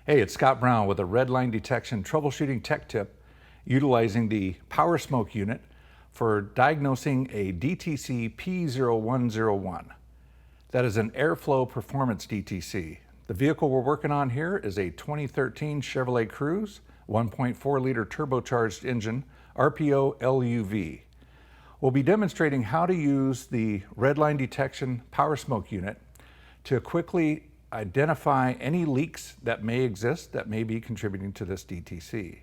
Hey, it's Scott Brown with a Redline detection troubleshooting tech tip utilizing the PowerSmoke unit for diagnosing a DTC P0101. That is an airflow performance DTC. The vehicle we're working on here is a 2013 Chevrolet Cruze 1.4 liter turbocharged engine RPO LUV. We'll be demonstrating how to use the Redline detection PowerSmoke unit to quickly identify any leaks that may exist that may be contributing to this DTC.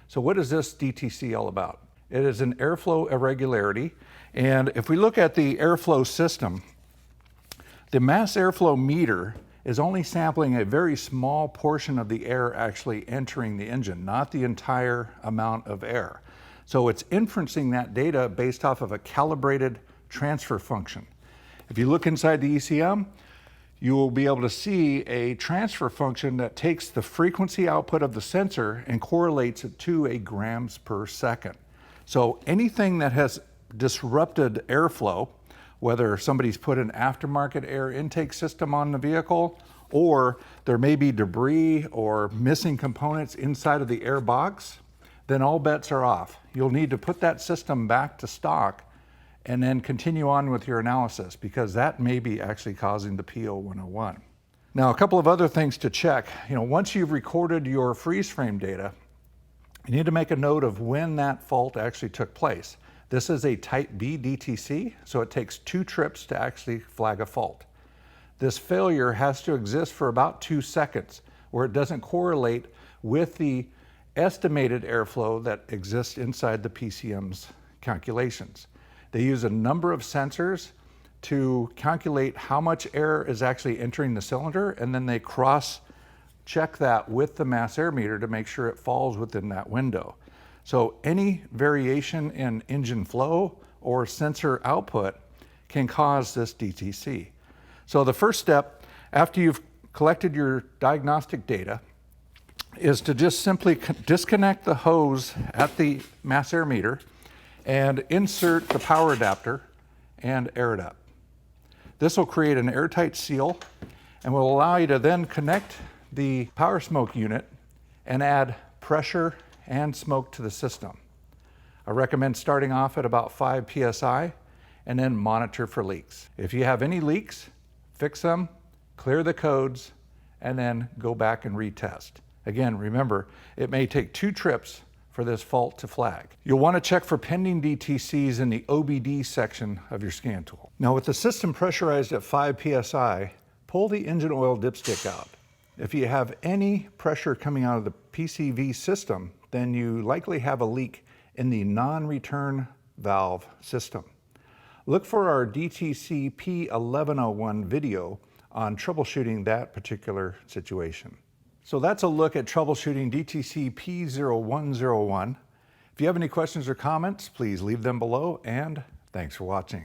So what is this DTC all about? It is an airflow irregularity, and if we look at the airflow system, the mass airflow meter is only sampling a very small portion of the air actually entering the engine, not the entire amount of air. So it's inferencing that data based off of a calibrated transfer function. If you look inside the ECM, you will be able to see a transfer function that takes the frequency output of the sensor and correlates it to a grams per second. So anything that has disrupted airflow, whether somebody's put an aftermarket air intake system on the vehicle, or there may be debris or missing components inside of the air box, then all bets are off. You'll need to put that system back to stock and then continue on with your analysis, because that may be actually causing the P0101. Now, a couple of other things to check. Once you've recorded your freeze frame data, you need to make a note of when that fault actually took place. This is a type B DTC, so it takes 2 trips to actually flag a fault. This failure has to exist for about 2 seconds, where it doesn't correlate with the estimated airflow that exists inside the PCM's calculations. They use a number of sensors to calculate how much air is actually entering the cylinder, and then they cross-check that with the mass air meter to make sure it falls within that window. So any variation in engine flow or sensor output can cause this DTC. So the first step, after you've collected your diagnostic data, is to just simply disconnect the hose at the mass air meter and insert the power adapter and air it up. This will create an airtight seal and will allow you to then connect the PowerSmoke unit and add pressure and smoke to the system. I recommend starting off at about 5 psi and then monitor for leaks. If you have any leaks, fix them, clear the codes, and then go back and retest. Again, remember, it may take 2 trips for this fault to flag. You'll want to check for pending DTCs in the OBD section of your scan tool. Now, with the system pressurized at 5 psi, pull the engine oil dipstick out. If you have any pressure coming out of the PCV system, then you likely have a leak in the non-return valve system. Look for our DTC P0101 video on troubleshooting that particular situation. So that's a look at troubleshooting DTC P0101. If you have any questions or comments, please leave them below, and thanks for watching.